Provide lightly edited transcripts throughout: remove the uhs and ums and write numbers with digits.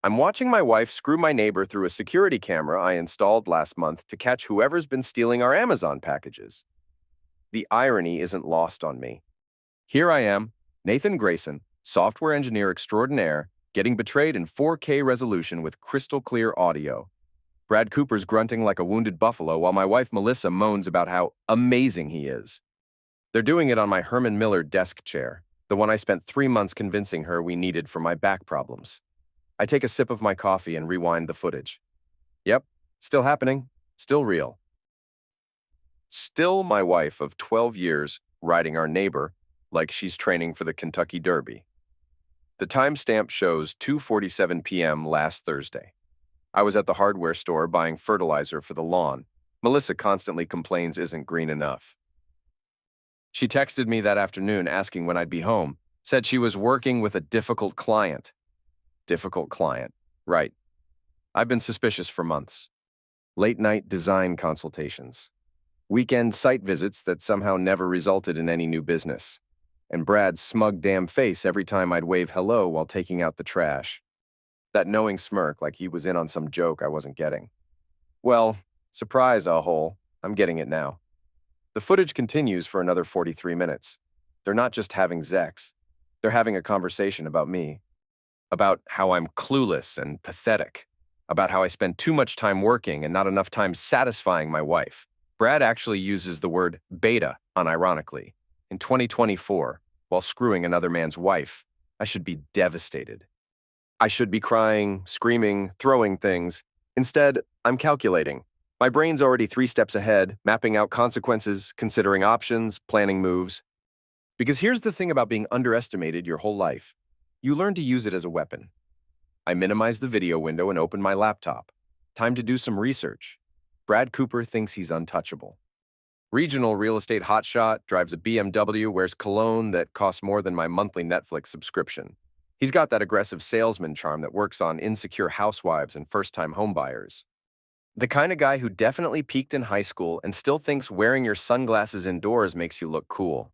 I'm watching my wife screw my neighbor through a security camera I installed last month to catch whoever's been stealing our Amazon packages. The irony isn't lost on me. Here I am, Nathan Grayson, software engineer extraordinaire, getting betrayed in 4K resolution with crystal clear audio. Brad Cooper's grunting like a wounded buffalo while my wife Melissa moans about how amazing he is. They're doing it on my Herman Miller desk chair, the one I spent 3 months convincing her we needed for my back problems. I take a sip of my coffee and rewind the footage. Yep, still happening, still real. Still my wife of 12 years riding our neighbor like she's training for the Kentucky Derby. The timestamp shows 2:47 p.m. last Thursday. I was at the hardware store buying fertilizer for the lawn. Melissa constantly complains isn't green enough. She texted me that afternoon asking when I'd be home, said she was working with a difficult client. Difficult client, right. I've been suspicious for months. Late-night design consultations. Weekend site visits that somehow never resulted in any new business. And Brad's smug damn face every time I'd wave hello while taking out the trash. That knowing smirk like he was in on some joke I wasn't getting. Well, surprise, a-hole, I'm getting it now. The footage continues for another 43 minutes. They're not just having sex. They're having a conversation about me. About how I'm clueless and pathetic. About how I spend too much time working and not enough time satisfying my wife. Brad actually uses the word beta, unironically. In 2024, while screwing another man's wife, I should be devastated. I should be crying, screaming, throwing things. Instead, I'm calculating. My brain's already 3 steps ahead, mapping out consequences, considering options, planning moves. Because here's the thing about being underestimated your whole life. You learn to use it as a weapon. I minimize the video window and open my laptop. Time to do some research. Brad Cooper thinks he's untouchable. Regional real estate hotshot, drives a BMW, wears cologne that costs more than my monthly Netflix subscription. He's got that aggressive salesman charm that works on insecure housewives and first-time homebuyers. The kind of guy who definitely peaked in high school and still thinks wearing your sunglasses indoors makes you look cool.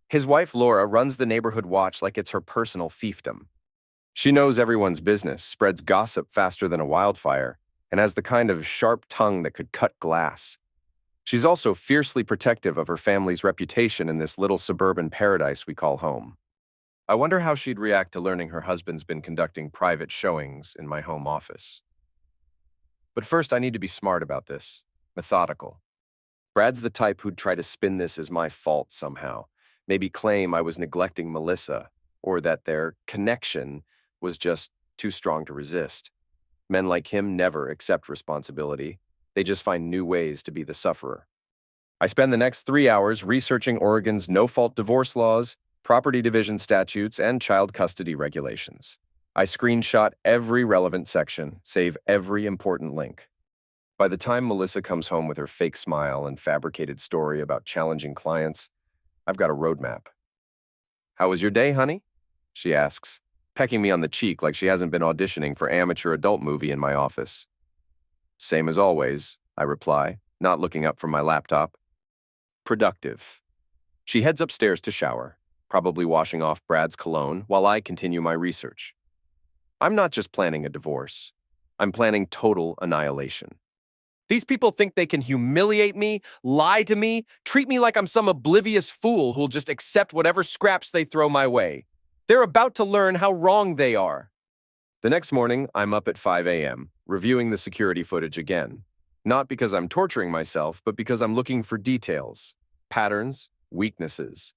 His wife Laura runs the neighborhood watch like it's her personal fiefdom. She knows everyone's business, spreads gossip faster than a wildfire, and has the kind of sharp tongue that could cut glass. She's also fiercely protective of her family's reputation in this little suburban paradise we call home. I wonder how she'd react to learning her husband's been conducting private showings in my home office. But first, I need to be smart about this, methodical. Brad's the type who'd try to spin this as my fault somehow, maybe claim I was neglecting Melissa, or that their connection was just too strong to resist. Men like him never accept responsibility. They just find new ways to be the sufferer. I spend the next 3 hours researching Oregon's no-fault divorce laws, property division statutes, and child custody regulations. I screenshot every relevant section, save every important link. By the time Melissa comes home with her fake smile and fabricated story about challenging clients, I've got a roadmap. "How was your day, honey?" she asks, pecking me on the cheek like she hasn't been auditioning for amateur adult movie in my office. "Same as always," I reply, not looking up from my laptop. Productive. She heads upstairs to shower, probably washing off Brad's cologne while I continue my research. I'm not just planning a divorce. I'm planning total annihilation. These people think they can humiliate me, lie to me, treat me like I'm some oblivious fool who'll just accept whatever scraps they throw my way. They're about to learn how wrong they are. The next morning, I'm up at 5 a.m., reviewing the security footage again. Not because I'm torturing myself, but because I'm looking for details, patterns, weaknesses.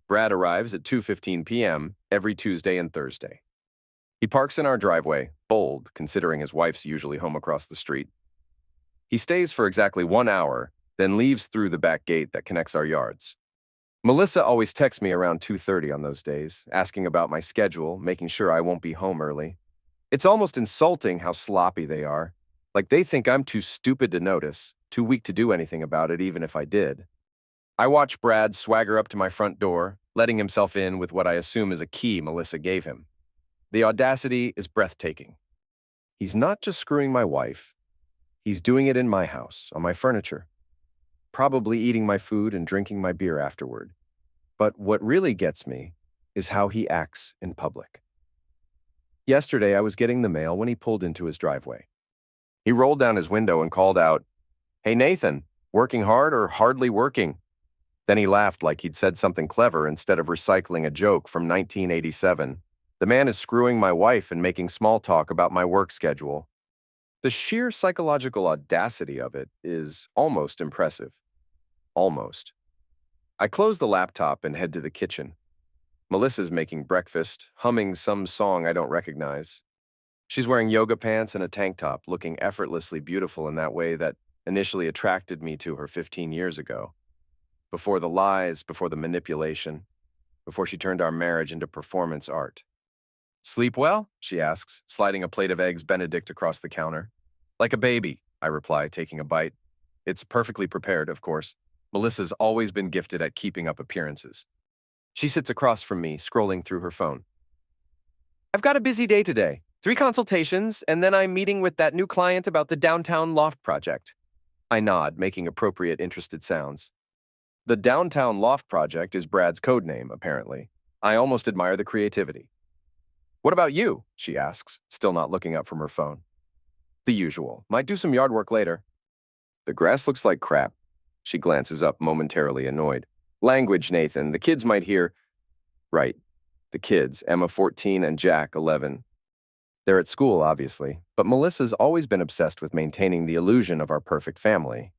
Brad arrives at 2:15 p.m. every Tuesday and Thursday. He parks in our driveway, bold, considering his wife's usually home across the street. He stays for exactly 1 hour, then leaves through the back gate that connects our yards. Melissa always texts me around 2:30 on those days, asking about my schedule, making sure I won't be home early. It's almost insulting how sloppy they are. Like they think I'm too stupid to notice, too weak to do anything about it even if I did. I watch Brad swagger up to my front door, letting himself in with what I assume is a key Melissa gave him. The audacity is breathtaking. He's not just screwing my wife. He's doing it in my house, on my furniture. Probably eating my food and drinking my beer afterward. But what really gets me is how he acts in public. Yesterday, I was getting the mail when he pulled into his driveway. He rolled down his window and called out, "Hey, Nathan, working hard or hardly working?" Then he laughed like he'd said something clever instead of recycling a joke from 1987. The man is screwing my wife and making small talk about my work schedule. The sheer psychological audacity of it is almost impressive. Almost. I close the laptop and head to the kitchen. Melissa's making breakfast, humming some song I don't recognize. She's wearing yoga pants and a tank top, looking effortlessly beautiful in that way that initially attracted me to her 15 years ago. Before the lies, before the manipulation, before she turned our marriage into performance art. "Sleep well?" she asks, sliding a plate of eggs Benedict across the counter. "Like a baby," I reply, taking a bite. It's perfectly prepared, of course. Melissa's always been gifted at keeping up appearances. She sits across from me, scrolling through her phone. "I've got a busy day today. 3 consultations, and then I'm meeting with that new client about the downtown loft project." I nod, making appropriate interested sounds. The downtown loft project is Brad's code name, apparently. I almost admire the creativity. "What about you?" she asks, still not looking up from her phone. "The usual. Might do some yard work later." "The grass looks like crap." She glances up, momentarily annoyed. "Language, Nathan. The kids might hear." Right. The kids, Emma 14 and Jack 11. They're at school, obviously, but Melissa's always been obsessed with maintaining the illusion of our perfect family.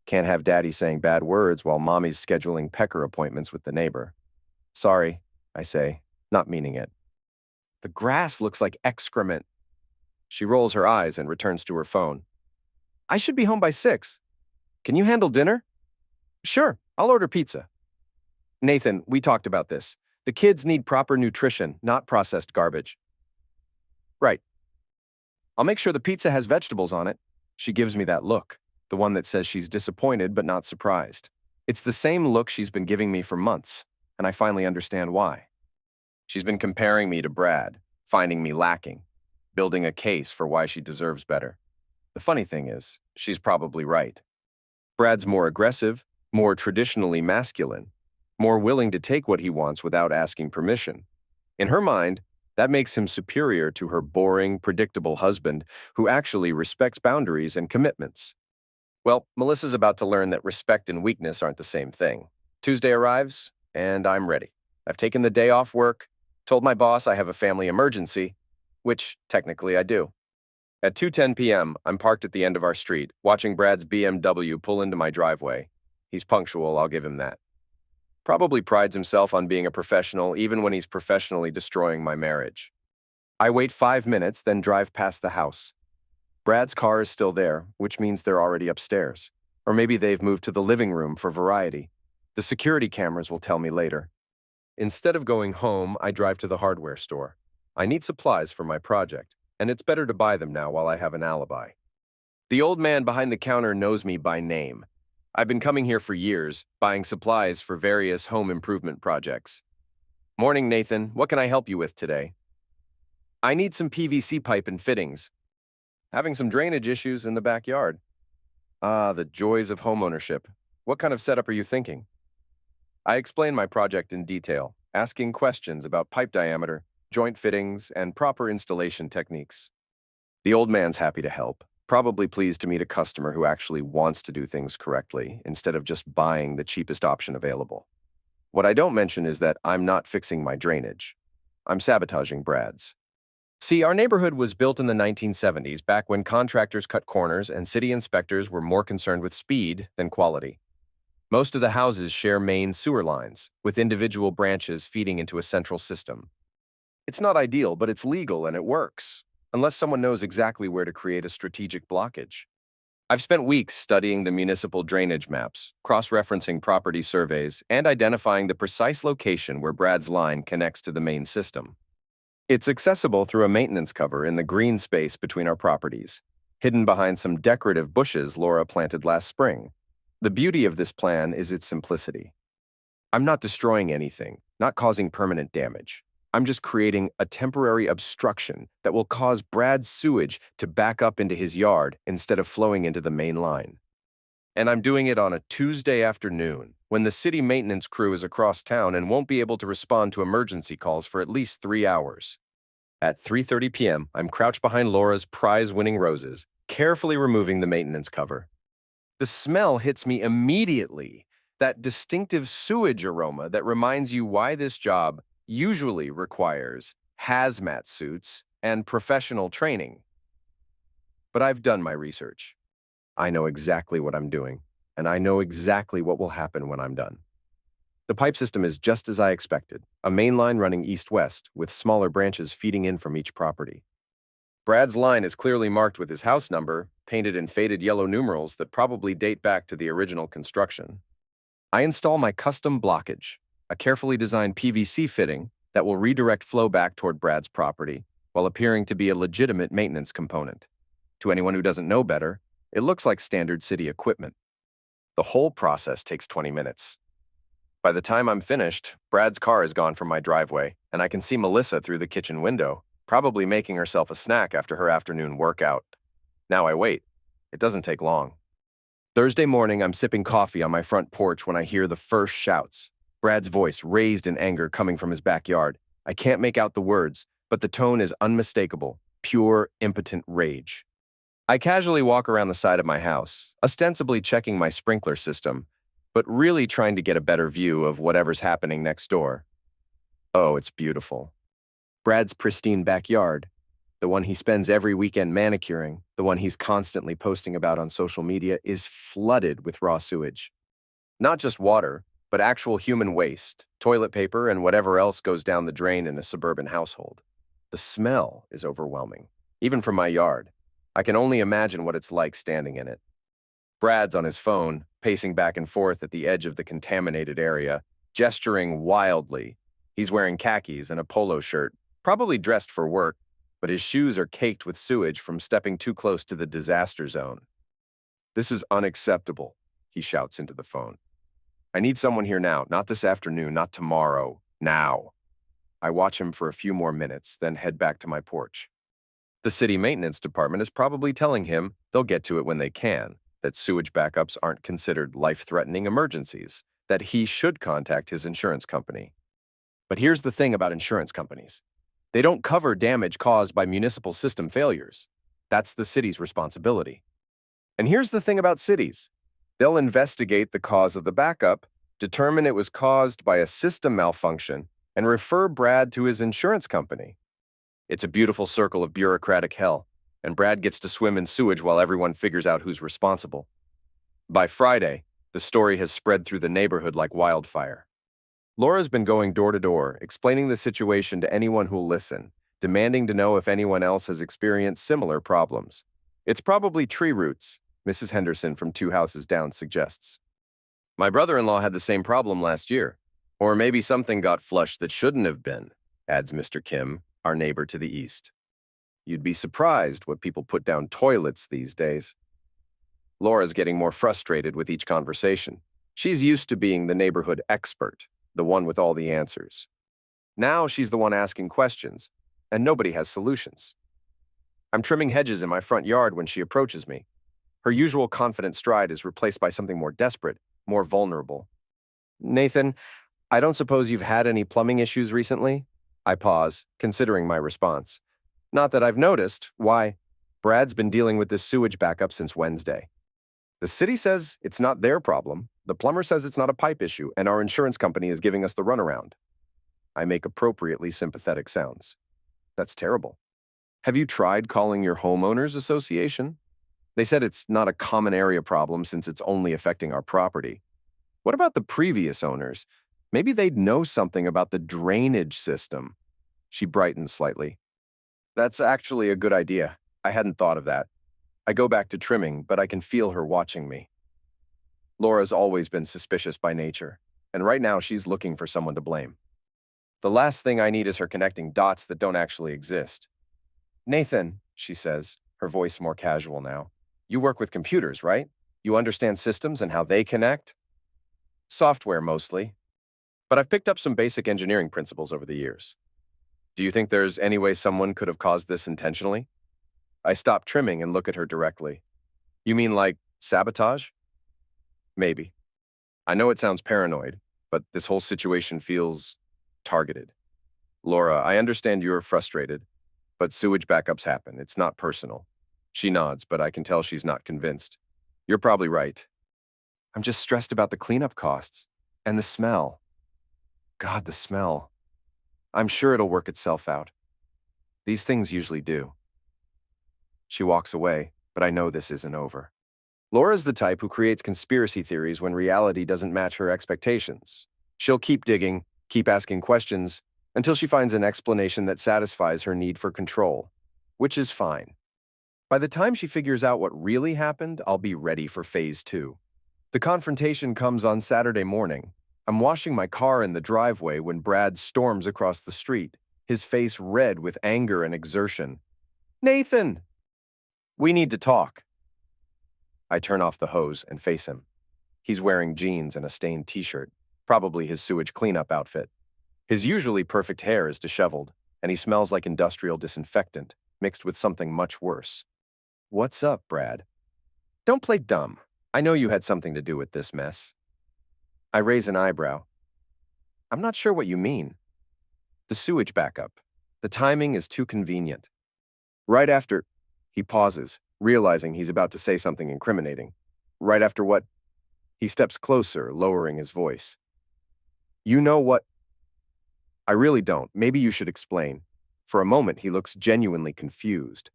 Can't have daddy saying bad words while mommy's scheduling pecker appointments with the neighbor. "Sorry," I say, not meaning it. "The grass looks like excrement." She rolls her eyes and returns to her phone. "I should be home by 6. Can you handle dinner?" "Sure, I'll order pizza." "Nathan, we talked about this. The kids need proper nutrition, not processed garbage." "Right. I'll make sure the pizza has vegetables on it." She gives me that look, the one that says she's disappointed but not surprised. It's the same look she's been giving me for months, and I finally understand why. She's been comparing me to Brad, finding me lacking, building a case for why she deserves better. The funny thing is, she's probably right. Brad's more aggressive, more traditionally masculine, more willing to take what he wants without asking permission. In her mind, that makes him superior to her boring, predictable husband who actually respects boundaries and commitments. Well, Melissa's about to learn that respect and weakness aren't the same thing. Tuesday arrives, and I'm ready. I've taken the day off work, told my boss I have a family emergency, which technically I do. At 2:10 p.m., I'm parked at the end of our street, watching Brad's BMW pull into my driveway. He's punctual, I'll give him that. Probably prides himself on being a professional, even when he's professionally destroying my marriage. I wait 5 minutes, then drive past the house. Brad's car is still there, which means they're already upstairs. Or maybe they've moved to the living room for variety. The security cameras will tell me later. Instead of going home, I drive to the hardware store. I need supplies for my project, and it's better to buy them now while I have an alibi. The old man behind the counter knows me by name. I've been coming here for years, buying supplies for various home improvement projects. "Morning, Nathan. What can I help you with today?" "I need some PVC pipe and fittings. Having some drainage issues in the backyard." Ah, the joys of homeownership. What kind of setup are you thinking? I explain my project in detail, asking questions about pipe diameter, joint fittings, and proper installation techniques. The old man's happy to help, probably pleased to meet a customer who actually wants to do things correctly instead of just buying the cheapest option available. What I don't mention is that I'm not fixing my drainage. I'm sabotaging Brad's. See, our neighborhood was built in the 1970s, back when contractors cut corners and city inspectors were more concerned with speed than quality. Most of the houses share main sewer lines, with individual branches feeding into a central system. It's not ideal, but it's legal and it works, unless someone knows exactly where to create a strategic blockage. I've spent weeks studying the municipal drainage maps, cross-referencing property surveys, and identifying the precise location where Brad's line connects to the main system. It's accessible through a maintenance cover in the green space between our properties, hidden behind some decorative bushes Laura planted last spring. The beauty of this plan is its simplicity. I'm not destroying anything, not causing permanent damage. I'm just creating a temporary obstruction that will cause Brad's sewage to back up into his yard instead of flowing into the main line. And I'm doing it on a Tuesday afternoon, when the city maintenance crew is across town and won't be able to respond to emergency calls for at least 3 hours. At 3:30 p.m., I'm crouched behind Laura's prize-winning roses, carefully removing the maintenance cover. The smell hits me immediately, that distinctive sewage aroma that reminds you why this job usually requires hazmat suits and professional training. But I've done my research. I know exactly what I'm doing, and I know exactly what will happen when I'm done. The pipe system is just as I expected, a main line running east-west with smaller branches feeding in from each property. Brad's line is clearly marked with his house number, painted in faded yellow numerals that probably date back to the original construction. I install my custom blockage, a carefully designed PVC fitting that will redirect flow back toward Brad's property while appearing to be a legitimate maintenance component. To anyone who doesn't know better, it looks like standard city equipment. The whole process takes 20 minutes. By the time I'm finished, Brad's car is gone from my driveway, and I can see Melissa through the kitchen window, probably making herself a snack after her afternoon workout. Now I wait. It doesn't take long. Thursday morning, I'm sipping coffee on my front porch when I hear the first shouts. Brad's voice, raised in anger, coming from his backyard. I can't make out the words, but the tone is unmistakable, pure, impotent rage. I casually walk around the side of my house, ostensibly checking my sprinkler system, but really trying to get a better view of whatever's happening next door. Oh, it's beautiful. Brad's pristine backyard, the one he spends every weekend manicuring, the one he's constantly posting about on social media, is flooded with raw sewage. Not just water, but actual human waste, toilet paper, and whatever else goes down the drain in a suburban household. The smell is overwhelming, even from my yard. I can only imagine what it's like standing in it. Brad's on his phone, pacing back and forth at the edge of the contaminated area, gesturing wildly. He's wearing khakis and a polo shirt, probably dressed for work, but his shoes are caked with sewage from stepping too close to the disaster zone. "This is unacceptable," he shouts into the phone. "I need someone here now, not this afternoon, not tomorrow, now." I watch him for a few more minutes, then head back to my porch. The city maintenance department is probably telling him they'll get to it when they can, that sewage backups aren't considered life-threatening emergencies, that he should contact his insurance company. But here's the thing about insurance companies. They don't cover damage caused by municipal system failures. That's the city's responsibility. And here's the thing about cities. They'll investigate the cause of the backup, determine it was caused by a system malfunction, and refer Brad to his insurance company. It's a beautiful circle of bureaucratic hell, and Brad gets to swim in sewage while everyone figures out who's responsible. By Friday, the story has spread through the neighborhood like wildfire. Laura's been going door to door, explaining the situation to anyone who'll listen, demanding to know if anyone else has experienced similar problems. It's probably tree roots, Mrs. Henderson from 2 houses down suggests. "My brother-in-law had the same problem last year. Or maybe something got flushed that shouldn't have been," adds Mr. Kim, our neighbor to the east. "You'd be surprised what people put down toilets these days." Laura's getting more frustrated with each conversation. She's used to being the neighborhood expert, the one with all the answers. Now she's the one asking questions, and nobody has solutions. I'm trimming hedges in my front yard when she approaches me. Her usual confident stride is replaced by something more desperate, more vulnerable. "Nathan, I don't suppose you've had any plumbing issues recently?" I pause, considering my response. "Not that I've noticed. Why? Brad's been dealing with this sewage backup since Wednesday. The city says it's not their problem. The plumber says it's not a pipe issue, and our insurance company is giving us the runaround." I make appropriately sympathetic sounds. "That's terrible. Have you tried calling your homeowners association? They said it's not a common area problem since it's only affecting our property. What about the previous owners? Maybe they'd know something about the drainage system." She brightens slightly. "That's actually a good idea. I hadn't thought of that." I go back to trimming, but I can feel her watching me. Laura's always been suspicious by nature, and right now she's looking for someone to blame. The last thing I need is her connecting dots that don't actually exist. "Nathan," she says, her voice more casual now, "you work with computers, right? You understand systems and how they connect?" "Software, mostly. But I've picked up some basic engineering principles over the years." "Do you think there's any way someone could have caused this intentionally?" I stop trimming and look at her directly. "You mean like sabotage?" "Maybe. I know it sounds paranoid, but this whole situation feels targeted. Laura, I understand you're frustrated, But sewage backups happen. It's not personal. She nods, but I can tell she's not convinced. You're probably right. I'm just stressed about the cleanup costs. And the smell. God, the smell. I'm sure it'll work itself out. These things usually do. She walks away, but I know this isn't over. Laura's the type who creates conspiracy theories when reality doesn't match her expectations. She'll keep digging, keep asking questions, until she finds an explanation that satisfies her need for control, which is fine. By the time she figures out what really happened, I'll be ready for phase 2. The confrontation comes on Saturday morning. I'm washing my car in the driveway when Brad storms across the street, his face red with anger and exertion. Nathan! We need to talk. I turn off the hose and face him. He's wearing jeans and a stained t-shirt, probably his sewage cleanup outfit. His usually perfect hair is disheveled, and he smells like industrial disinfectant, mixed with something much worse. What's up, Brad? Don't play dumb. I know you had something to do with this mess. I raise an eyebrow. I'm not sure what you mean. The sewage backup. The timing is too convenient. Right after... He pauses, realizing he's about to say something incriminating. Right after what? He steps closer, lowering his voice. You know what? I really don't. Maybe you should explain. For a moment, he looks genuinely confused.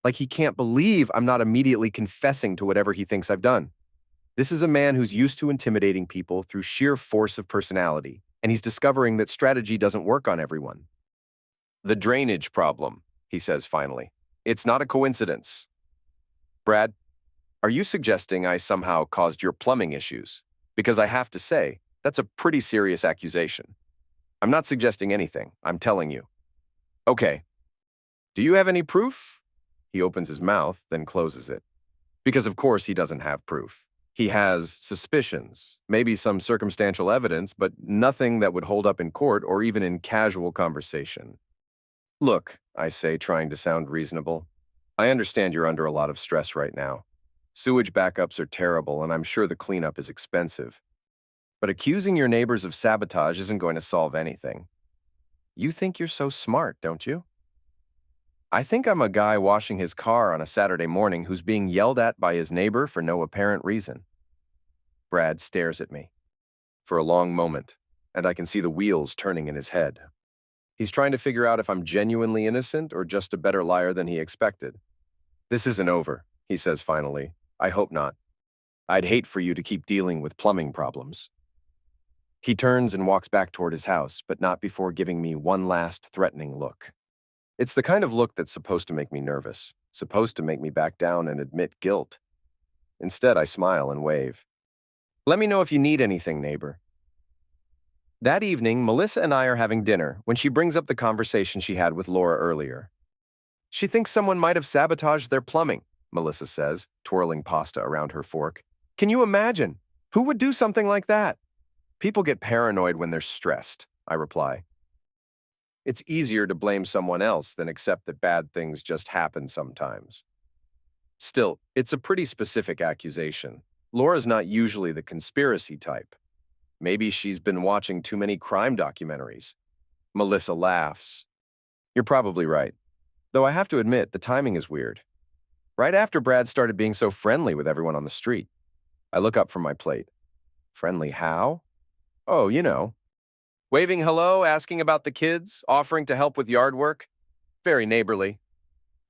Like he can't believe I'm not immediately confessing to whatever he thinks I've done. This is a man who's used to intimidating people through sheer force of personality, and he's discovering that strategy doesn't work on everyone. The drainage problem, he says finally. It's not a coincidence. Brad, are you suggesting I somehow caused your plumbing issues? Because I have to say, that's a pretty serious accusation. I'm not suggesting anything. I'm telling you. Okay. Do you have any proof? He opens his mouth, then closes it. Because of course he doesn't have proof. He has suspicions, maybe some circumstantial evidence, but nothing that would hold up in court or even in casual conversation. Look, I say, trying to sound reasonable. I understand you're under a lot of stress right now. Sewage backups are terrible, and I'm sure the cleanup is expensive. But accusing your neighbors of sabotage isn't going to solve anything. You think you're so smart, don't you? I think I'm a guy washing his car on a Saturday morning who's being yelled at by his neighbor for no apparent reason. Brad stares at me for a long moment, and I can see the wheels turning in his head. He's trying to figure out if I'm genuinely innocent or just a better liar than he expected. This isn't over, he says finally. I hope not. I'd hate for you to keep dealing with plumbing problems. He turns and walks back toward his house, but not before giving me one last threatening look. It's the kind of look that's supposed to make me nervous, supposed to make me back down and admit guilt. Instead, I smile and wave. Let me know if you need anything, neighbor. That evening, Melissa and I are having dinner when she brings up the conversation she had with Laura earlier. She thinks someone might have sabotaged their plumbing, Melissa says, twirling pasta around her fork. Can you imagine? Who would do something like that? People get paranoid when they're stressed, I reply. It's easier to blame someone else than accept that bad things just happen sometimes. Still, it's a pretty specific accusation. Laura's not usually the conspiracy type. Maybe she's been watching too many crime documentaries. Melissa laughs. You're probably right. Though I have to admit, the timing is weird. Right after Brad started being so friendly with everyone on the street. I look up from my plate. Friendly how? Oh, you know. Waving hello, asking about the kids, offering to help with yard work. Very neighborly.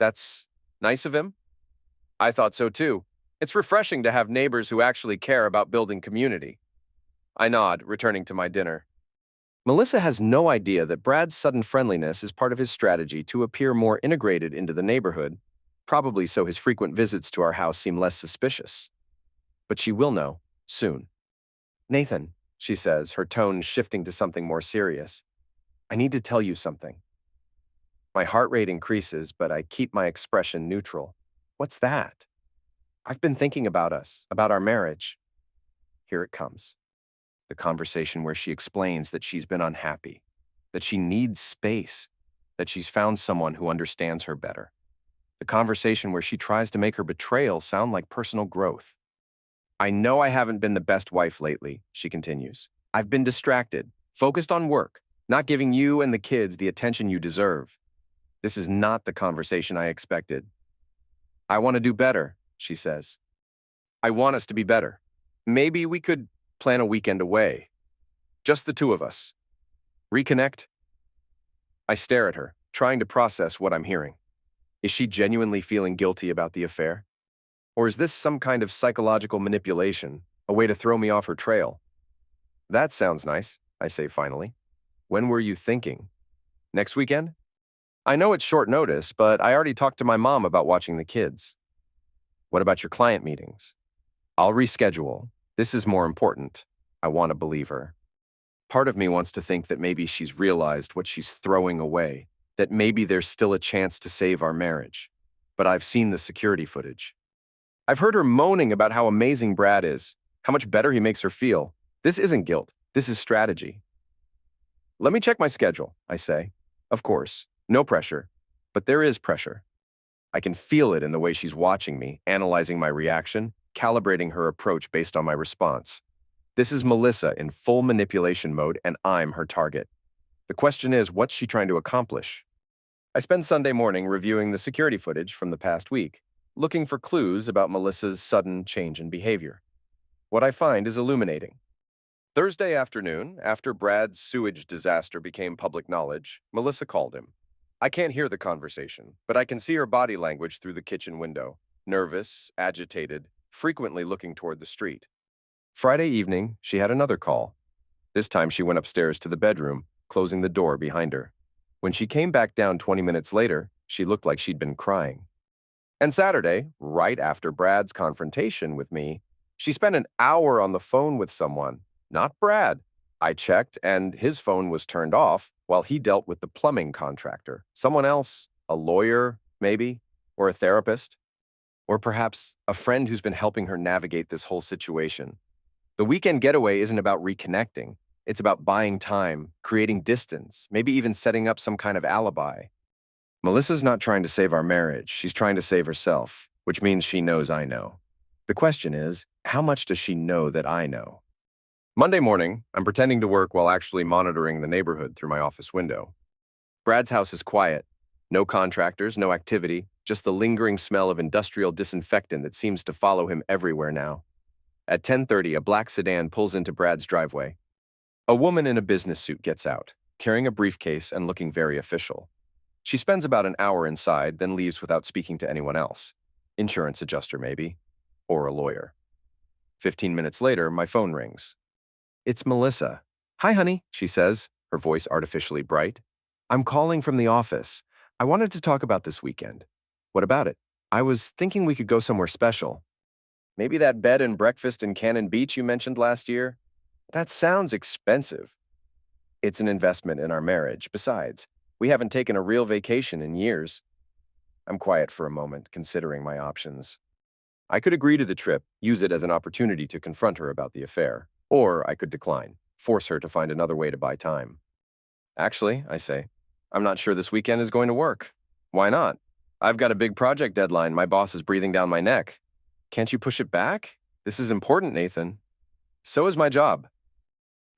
That's nice of him. I thought so too. It's refreshing to have neighbors who actually care about building community. I nod, returning to my dinner. Melissa has no idea that Brad's sudden friendliness is part of his strategy to appear more integrated into the neighborhood, probably so his frequent visits to our house seem less suspicious. But she will know, soon. Nathan, she says, her tone shifting to something more serious. I need to tell you something. My heart rate increases, but I keep my expression neutral. What's that? I've been thinking about us, about our marriage. Here it comes. The conversation where she explains that she's been unhappy, that she needs space, that she's found someone who understands her better. The conversation where she tries to make her betrayal sound like personal growth. I know I haven't been the best wife lately, she continues. I've been distracted, focused on work, not giving you and the kids the attention you deserve. This is not the conversation I expected. I want to do better, she says. I want us to be better. Maybe we could plan a weekend away. Just the two of us. Reconnect? I stare at her, trying to process what I'm hearing. Is she genuinely feeling guilty about the affair? Or is this some kind of psychological manipulation, a way to throw me off her trail? That sounds nice, I say finally. When were you thinking? Next weekend? I know it's short notice, but I already talked to my mom about watching the kids. What about your client meetings? I'll reschedule. This is more important. I want to believe her. Part of me wants to think that maybe she's realized what she's throwing away, that maybe there's still a chance to save our marriage. But I've seen the security footage. I've heard her moaning about how amazing Brad is, how much better he makes her feel. This isn't guilt. This is strategy. Let me check my schedule, I say. Of course, no pressure. But there is pressure. I can feel it in the way she's watching me, analyzing my reaction, calibrating her approach based on my response. This is Melissa in full manipulation mode, and I'm her target. The question is, what's she trying to accomplish? I spend Sunday morning reviewing the security footage from the past week, looking for clues about Melissa's sudden change in behavior. What I find is illuminating. Thursday afternoon, after Brad's sewage disaster became public knowledge, Melissa called him. I can't hear the conversation, but I can see her body language through the kitchen window, nervous, agitated, frequently looking toward the street. Friday evening, she had another call. This time she went upstairs to the bedroom, closing the door behind her. When she came back down 20 minutes later, she looked like she'd been crying. And Saturday, right after Brad's confrontation with me, she spent an hour on the phone with someone, not Brad. I checked, and his phone was turned off while he dealt with the plumbing contractor. Someone else, a lawyer, maybe, or a therapist, or perhaps a friend who's been helping her navigate this whole situation. The weekend getaway isn't about reconnecting. It's about buying time, creating distance, maybe even setting up some kind of alibi. Melissa's not trying to save our marriage. She's trying to save herself, which means she knows I know. The question is, how much does she know that I know? Monday morning, I'm pretending to work while actually monitoring the neighborhood through my office window. Brad's house is quiet. No contractors, no activity, just the lingering smell of industrial disinfectant that seems to follow him everywhere now. At 10:30, a black sedan pulls into Brad's driveway. A woman in a business suit gets out, carrying a briefcase and looking very official. She spends about an hour inside, then leaves without speaking to anyone else. Insurance adjuster, maybe, or a lawyer. 15 minutes later, my phone rings. It's Melissa. Hi, honey, she says, her voice artificially bright. I'm calling from the office. I wanted to talk about this weekend. What about it? I was thinking we could go somewhere special. Maybe that bed and breakfast in Cannon Beach you mentioned last year? That sounds expensive. It's an investment in our marriage. Besides, we haven't taken a real vacation in years. I'm quiet for a moment, considering my options. I could agree to the trip, use it as an opportunity to confront her about the affair. Or I could decline, force her to find another way to buy time. Actually, I say, I'm not sure this weekend is going to work. Why not? I've got a big project deadline. My boss is breathing down my neck. Can't you push it back? This is important, Nathan. So is my job.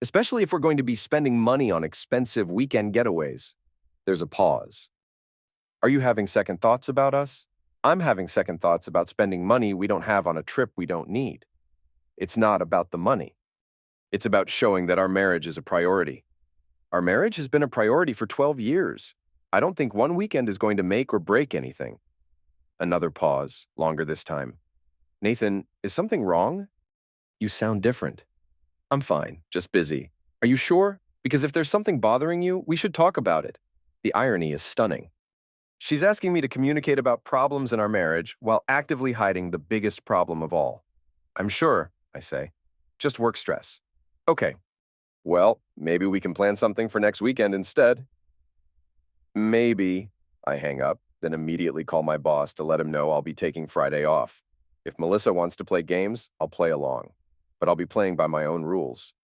Especially if we're going to be spending money on expensive weekend getaways. There's a pause. Are you having second thoughts about us? I'm having second thoughts about spending money we don't have on a trip we don't need. It's not about the money. It's about showing that our marriage is a priority. Our marriage has been a priority for 12 years. I don't think one weekend is going to make or break anything. Another pause, longer this time. Nathan, is something wrong? You sound different. I'm fine, just busy. Are you sure? Because if there's something bothering you, we should talk about it. The irony is stunning. She's asking me to communicate about problems in our marriage while actively hiding the biggest problem of all. I'm sure, I say. Just work stress. Okay. Well, maybe we can plan something for next weekend instead. Maybe. I hang up, then immediately call my boss to let him know I'll be taking Friday off. If Melissa wants to play games, I'll play along. But I'll be playing by my own rules.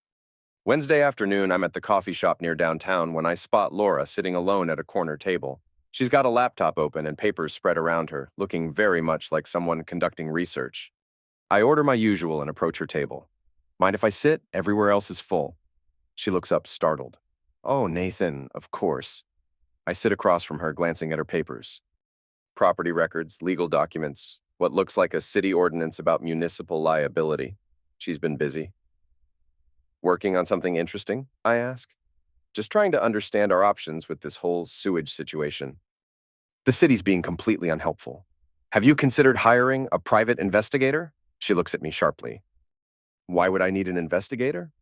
Wednesday afternoon, I'm at the coffee shop near downtown when I spot Laura sitting alone at a corner table. She's got a laptop open and papers spread around her, looking very much like someone conducting research. I order my usual and approach her table. Mind if I sit? Everywhere else is full. She looks up, startled. Oh, Nathan, of course. I sit across from her, glancing at her papers. Property records, legal documents, what looks like a city ordinance about municipal liability. She's been busy. Working on something interesting? I ask. Just trying to understand our options with this whole sewage situation. The city's being completely unhelpful. Have you considered hiring a private investigator? She looks at me sharply. Why would I need an investigator?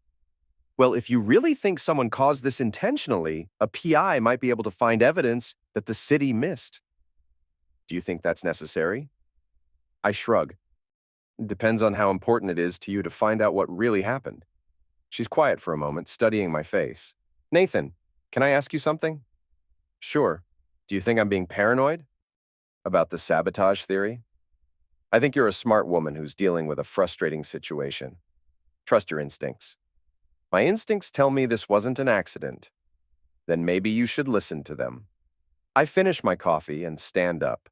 Well, if you really think someone caused this intentionally, a PI might be able to find evidence that the city missed. Do you think that's necessary? I shrug. It depends on how important it is to you to find out what really happened. She's quiet for a moment, studying my face. Nathan, can I ask you something? Sure. Do you think I'm being paranoid? About the sabotage theory? I think you're a smart woman who's dealing with a frustrating situation. Trust your instincts. My instincts tell me this wasn't an accident. Then maybe you should listen to them. I finish my coffee and stand up.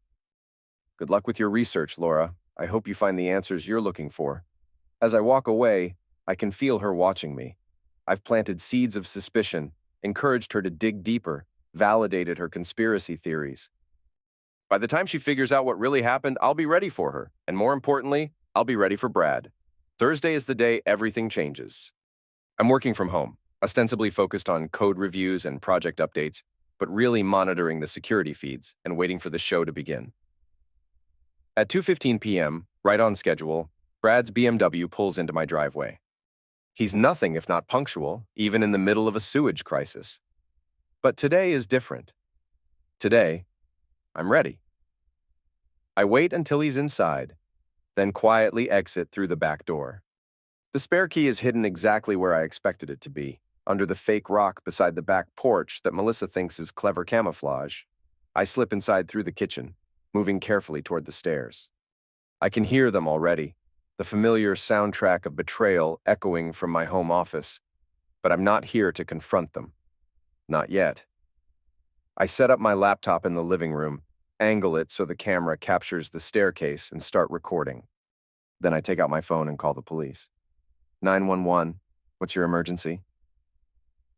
Good luck with your research, Laura. I hope you find the answers you're looking for. As I walk away, I can feel her watching me. I've planted seeds of suspicion, encouraged her to dig deeper, validated her conspiracy theories. By the time she figures out what really happened, I'll be ready for her. And more importantly, I'll be ready for Brad. Thursday is the day everything changes. I'm working from home, ostensibly focused on code reviews and project updates, but really monitoring the security feeds and waiting for the show to begin. At 2:15 p.m., right on schedule, Brad's BMW pulls into my driveway. He's nothing if not punctual, even in the middle of a sewage crisis. But today is different. Today, I'm ready. I wait until he's inside, then quietly exit through the back door. The spare key is hidden exactly where I expected it to be, under the fake rock beside the back porch that Melissa thinks is clever camouflage. I slip inside through the kitchen, moving carefully toward the stairs. I can hear them already, the familiar soundtrack of betrayal echoing from my home office, but I'm not here to confront them. Not yet. I set up my laptop in the living room, angle it so the camera captures the staircase, and start recording. Then I take out my phone and call the police. 911, what's your emergency?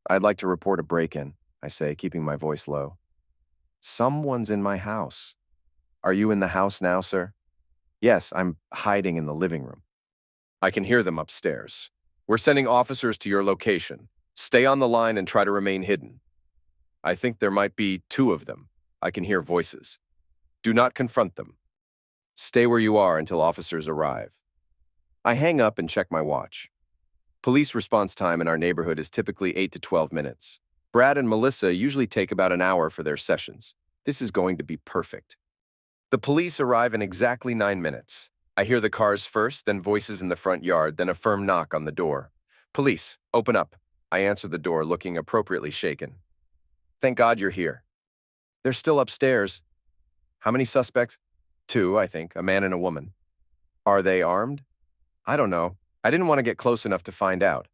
I'd like to report a break-in, I say, keeping my voice low. Someone's in my house. Are you in the house now, sir? Yes, I'm hiding in the living room. I can hear them upstairs. We're sending officers to your location. Stay on the line and try to remain hidden. I think there might be 2 of them. I can hear voices. Do not confront them. Stay where you are until officers arrive. I hang up and check my watch. Police response time in our neighborhood is typically 8 to 12 minutes. Brad and Melissa usually take about an hour for their sessions. This is going to be perfect. The police arrive in exactly 9 minutes. I hear the cars first, then voices in the front yard, then a firm knock on the door. Police, open up. I answer the door, looking appropriately shaken. Thank God you're here. They're still upstairs. How many suspects? 2, I think, a man and a woman. Are they armed? I don't know. I didn't want to get close enough to find out.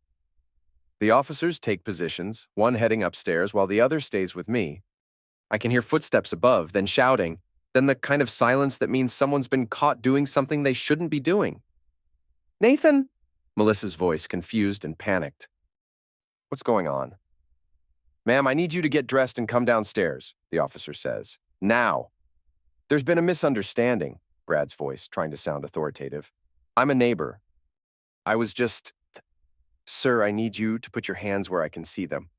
The officers take positions, one heading upstairs while the other stays with me. I can hear footsteps above, then shouting, then the kind of silence that means someone's been caught doing something they shouldn't be doing. Nathan! Melissa's voice, confused and panicked. What's going on? Ma'am, I need you to get dressed and come downstairs, the officer says. Now. There's been a misunderstanding, Brad's voice, trying to sound authoritative. I'm a neighbor. I was just... Sir, I need you to put your hands where I can see them.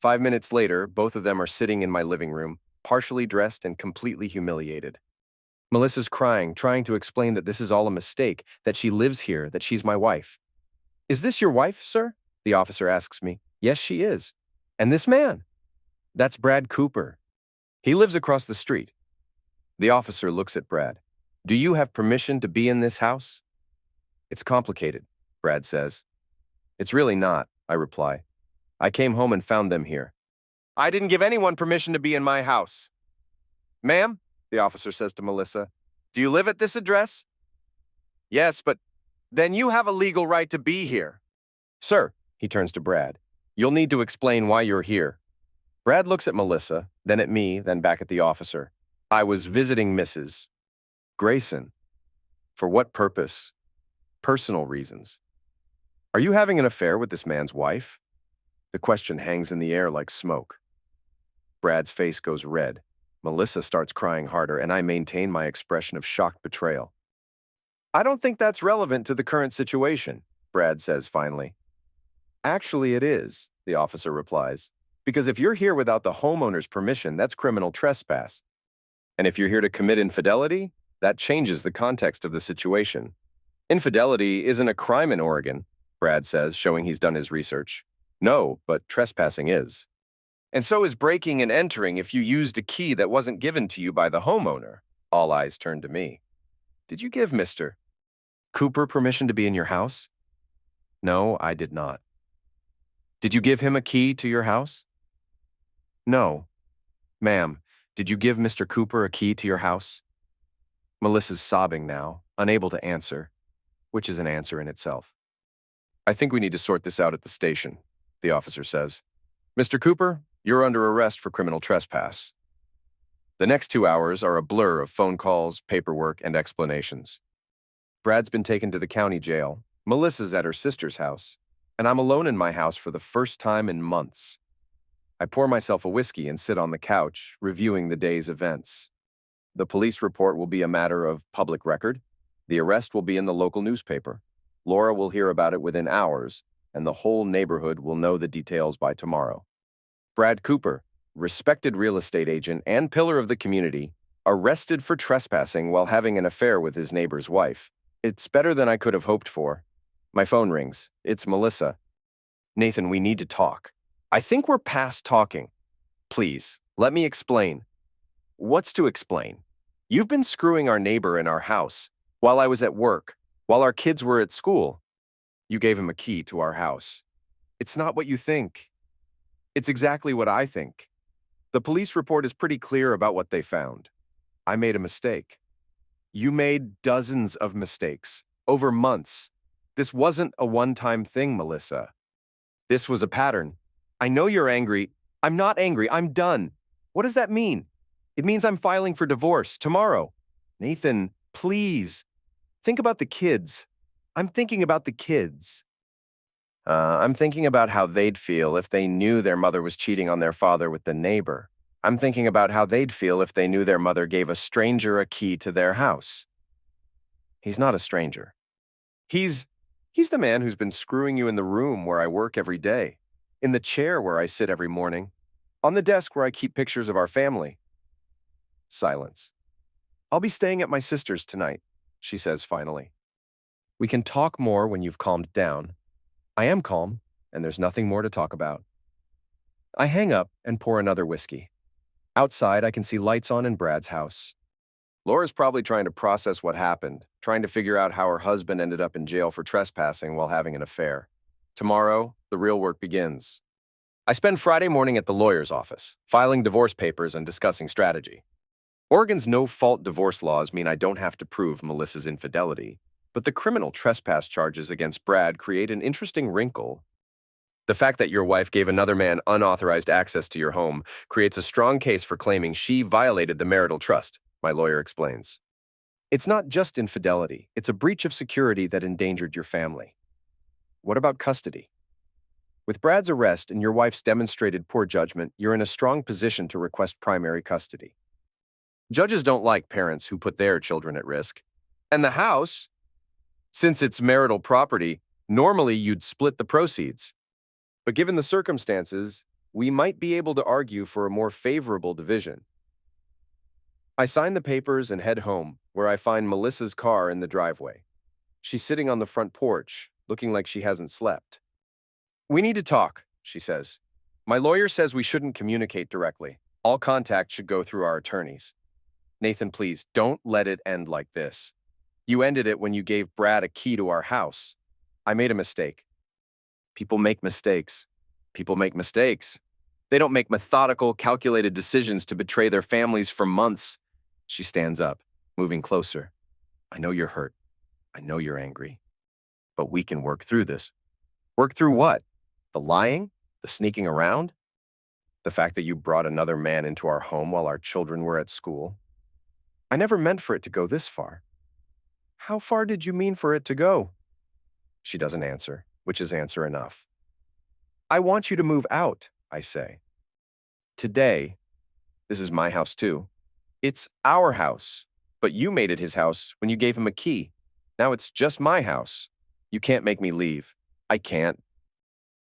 5 minutes later, both of them are sitting in my living room, partially dressed and completely humiliated. Melissa's crying, trying to explain that this is all a mistake, that she lives here, that she's my wife. Is this your wife, sir? The officer asks me. Yes, she is. And this man? That's Brad Cooper. He lives across the street. The officer looks at Brad. Do you have permission to be in this house? It's complicated, Brad says. It's really not, I reply. I came home and found them here. I didn't give anyone permission to be in my house. Ma'am, the officer says to Melissa, do you live at this address? Yes, but then you have a legal right to be here. Sir, he turns to Brad, you'll need to explain why you're here. Brad looks at Melissa, then at me, then back at the officer. I was visiting Mrs. Grayson. For what purpose? Personal reasons. Are you having an affair with this man's wife? The question hangs in the air like smoke. Brad's face goes red. Melissa starts crying harder, and I maintain my expression of shocked betrayal. I don't think that's relevant to the current situation, Brad says finally. Actually, it is, the officer replies, because if you're here without the homeowner's permission, that's criminal trespass. And if you're here to commit infidelity, that changes the context of the situation. Infidelity isn't a crime in Oregon, Brad says, showing he's done his research. No, but trespassing is. And so is breaking and entering if you used a key that wasn't given to you by the homeowner. All eyes turn to me. Did you give Mr. Cooper permission to be in your house? No, I did not. Did you give him a key to your house? No. Ma'am, did you give Mr. Cooper a key to your house? Melissa's sobbing now, unable to answer, which is an answer in itself. I think we need to sort this out at the station, the officer says. Mr. Cooper, you're under arrest for criminal trespass. The next 2 hours are a blur of phone calls, paperwork, and explanations. Brad's been taken to the county jail, Melissa's at her sister's house, and I'm alone in my house for the first time in months. I pour myself a whiskey and sit on the couch, reviewing the day's events. The police report will be a matter of public record. The arrest will be in the local newspaper. Laura will hear about it within hours, and the whole neighborhood will know the details by tomorrow. Brad Cooper, respected real estate agent and pillar of the community, arrested for trespassing while having an affair with his neighbor's wife. It's better than I could have hoped for. My phone rings. It's Melissa. Nathan, we need to talk. I think we're past talking. Please, let me explain. What's to explain? You've been screwing our neighbor in our house while I was at work, while our kids were at school. You gave him a key to our house. It's not what you think. It's exactly what I think. The police report is pretty clear about what they found. I made a mistake. You made dozens of mistakes over months. This wasn't a one-time thing, Melissa. This was a pattern. I know you're angry. I'm not angry. I'm done. What does that mean? It means I'm filing for divorce tomorrow. Nathan, please. Think about the kids. I'm thinking about the kids. I'm thinking about how they'd feel if they knew their mother was cheating on their father with the neighbor. I'm thinking about how they'd feel if they knew their mother gave a stranger a key to their house. He's not a stranger. He's the man who's been screwing you in the room where I work every day, in the chair where I sit every morning, on the desk where I keep pictures of our family. Silence. I'll be staying at my sister's tonight, she says finally. We can talk more when you've calmed down. I am calm, and there's nothing more to talk about. I hang up and pour another whiskey. Outside, I can see lights on in Brad's house. Laura's probably trying to process what happened, trying to figure out how her husband ended up in jail for trespassing while having an affair. Tomorrow, the real work begins. I spend Friday morning at the lawyer's office, filing divorce papers and discussing strategy. Oregon's no-fault divorce laws mean I don't have to prove Melissa's infidelity, but the criminal trespass charges against Brad create an interesting wrinkle. The fact that your wife gave another man unauthorized access to your home creates a strong case for claiming she violated the marital trust, my lawyer explains. It's not just infidelity, it's a breach of security that endangered your family. What about custody? With Brad's arrest and your wife's demonstrated poor judgment, you're in a strong position to request primary custody. Judges don't like parents who put their children at risk. And the house, since it's marital property, normally you'd split the proceeds. But given the circumstances, we might be able to argue for a more favorable division. I sign the papers and head home, where I find Melissa's car in the driveway. She's sitting on the front porch, looking like she hasn't slept. We need to talk, she says. My lawyer says we shouldn't communicate directly. All contact should go through our attorneys. Nathan, please, don't let it end like this. You ended it when you gave Brad a key to our house. I made a mistake. People make mistakes. People make mistakes. They don't make methodical, calculated decisions to betray their families for months. She stands up, moving closer. I know you're hurt. I know you're angry. But we can work through this. Work through what? The lying? The sneaking around? The fact that you brought another man into our home while our children were at school? I never meant for it to go this far. How far did you mean for it to go? She doesn't answer, which is answer enough. I want you to move out, I say. Today, This is my house too. It's our house, but you made it his house when you gave him a key. Now it's just my house. You can't make me leave. I can't.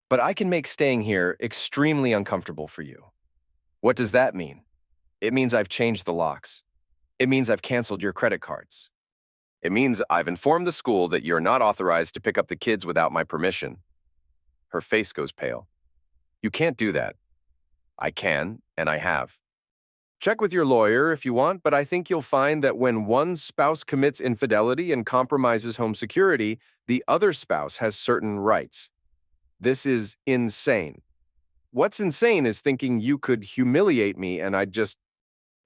But I can make staying here extremely uncomfortable for you. What does that mean? It means I've changed the locks. It means I've canceled your credit cards. It means I've informed the school that you're not authorized to pick up the kids without my permission. Her face goes pale. You can't do that. I can, and I have. Check with your lawyer if you want, but I think you'll find that when one spouse commits infidelity and compromises home security, the other spouse has certain rights. This is insane. What's insane is thinking you could humiliate me and I'd just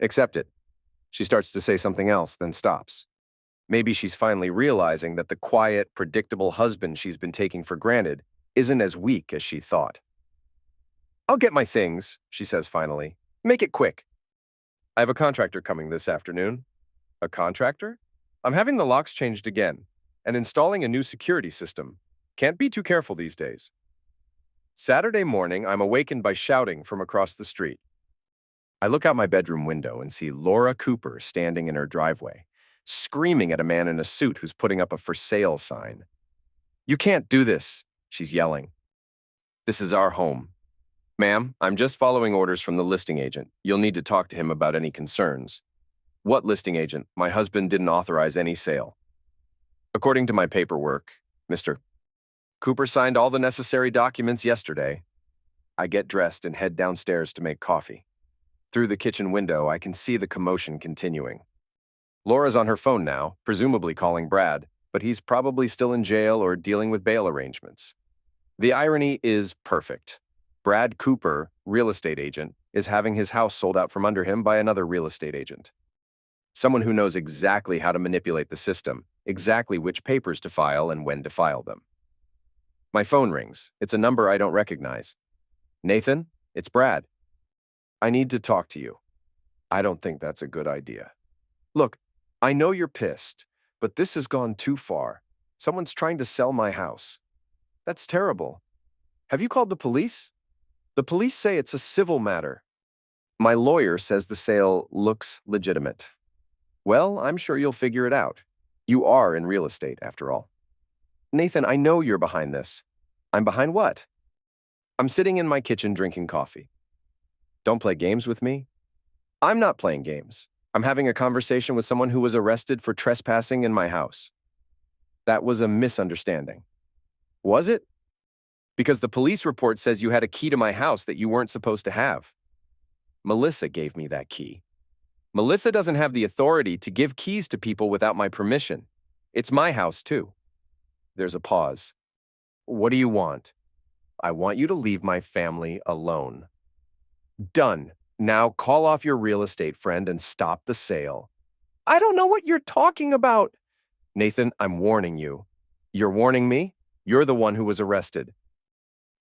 accept it. She starts to say something else, then stops. Maybe she's finally realizing that the quiet, predictable husband she's been taking for granted isn't as weak as she thought. I'll get my things, she says finally. Make it quick. I have a contractor coming this afternoon. A contractor? I'm having the locks changed again and installing a new security system. Can't be too careful these days. Saturday morning, I'm awakened by shouting from across the street. I look out my bedroom window and see Laura Cooper standing in her driveway, screaming at a man in a suit who's putting up a for sale sign. You can't do this, she's yelling. This is our home. Ma'am, I'm just following orders from the listing agent. You'll need to talk to him about any concerns. What listing agent? My husband didn't authorize any sale. According to my paperwork, Mr. Cooper signed all the necessary documents yesterday. I get dressed and head downstairs to make coffee. Through the kitchen window, I can see the commotion continuing. Laura's on her phone now, presumably calling Brad, but he's probably still in jail or dealing with bail arrangements. The irony is perfect. Brad Cooper, real estate agent, is having his house sold out from under him by another real estate agent. Someone who knows exactly how to manipulate the system, exactly which papers to file and when to file them. My phone rings. It's a number I don't recognize. Nathan, it's Brad. I need to talk to you. I don't think that's a good idea. Look, I know you're pissed, but this has gone too far. Someone's trying to sell my house. That's terrible. Have you called the police? The police say it's a civil matter. My lawyer says the sale looks legitimate. Well, I'm sure you'll figure it out. You are in real estate, after all. Nathan, I know you're behind this. I'm behind what? I'm sitting in my kitchen drinking coffee. Don't play games with me? I'm not playing games. I'm having a conversation with someone who was arrested for trespassing in my house. That was a misunderstanding. Was it? Because the police report says you had a key to my house that you weren't supposed to have. Melissa gave me that key. Melissa doesn't have the authority to give keys to people without my permission. It's my house, too. There's a pause. What do you want? I want you to leave my family alone. Done. Now call off your real estate friend and stop the sale. I don't know what you're talking about. Nathan, I'm warning you. You're warning me? You're the one who was arrested.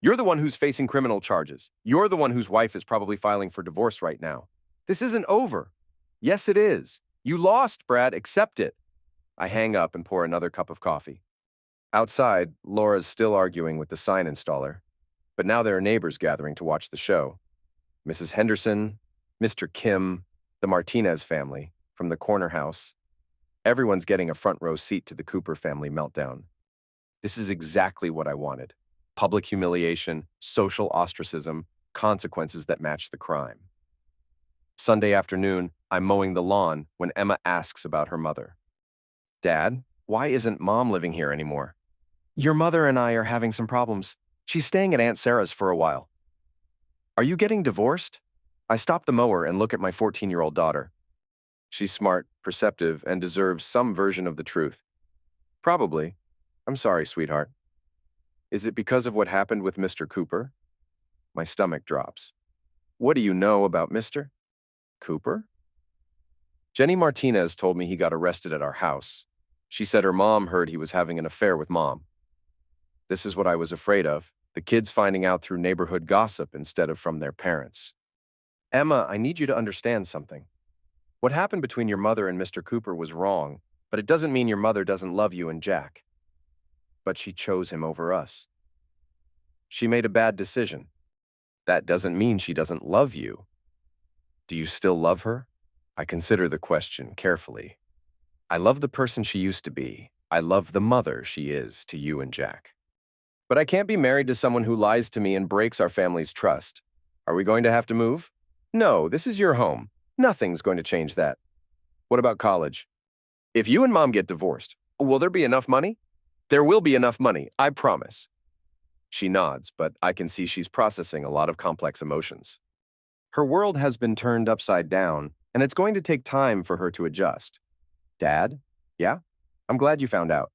You're the one who's facing criminal charges. You're the one whose wife is probably filing for divorce right now. This isn't over. Yes, it is. You lost, Brad. Accept it. I hang up and pour another cup of coffee. Outside, Laura's still arguing with the sign installer, but now there are neighbors gathering to watch the show. Mrs. Henderson, Mr. Kim, the Martinez family from the corner house. Everyone's getting a front row seat to the Cooper family meltdown. This is exactly what I wanted. Public humiliation, social ostracism, consequences that match the crime. Sunday afternoon, I'm mowing the lawn when Emma asks about her mother. Dad, why isn't Mom living here anymore? Your mother and I are having some problems. She's staying at Aunt Sarah's for a while. Are you getting divorced? I stop the mower and look at my 14-year-old daughter. She's smart, perceptive, and deserves some version of the truth. Probably. I'm sorry, sweetheart. Is it because of what happened with Mr. Cooper? My stomach drops. What do you know about Mr. Cooper? Jenny Martinez told me he got arrested at our house. She said her mom heard he was having an affair with Mom. This is what I was afraid of, the kids finding out through neighborhood gossip instead of from their parents. Emma, I need you to understand something. What happened between your mother and Mr. Cooper was wrong, but it doesn't mean your mother doesn't love you and Jack. But she chose him over us. She made a bad decision. That doesn't mean she doesn't love you. Do you still love her? I consider the question carefully. I love the person she used to be. I love the mother she is to you and Jack. But I can't be married to someone who lies to me and breaks our family's trust. Are we going to have to move? No, this is your home. Nothing's going to change that. What about college? If you and Mom get divorced, will there be enough money? There will be enough money, I promise. She nods, but I can see she's processing a lot of complex emotions. Her world has been turned upside down, and it's going to take time for her to adjust. Dad? Yeah? I'm glad you found out.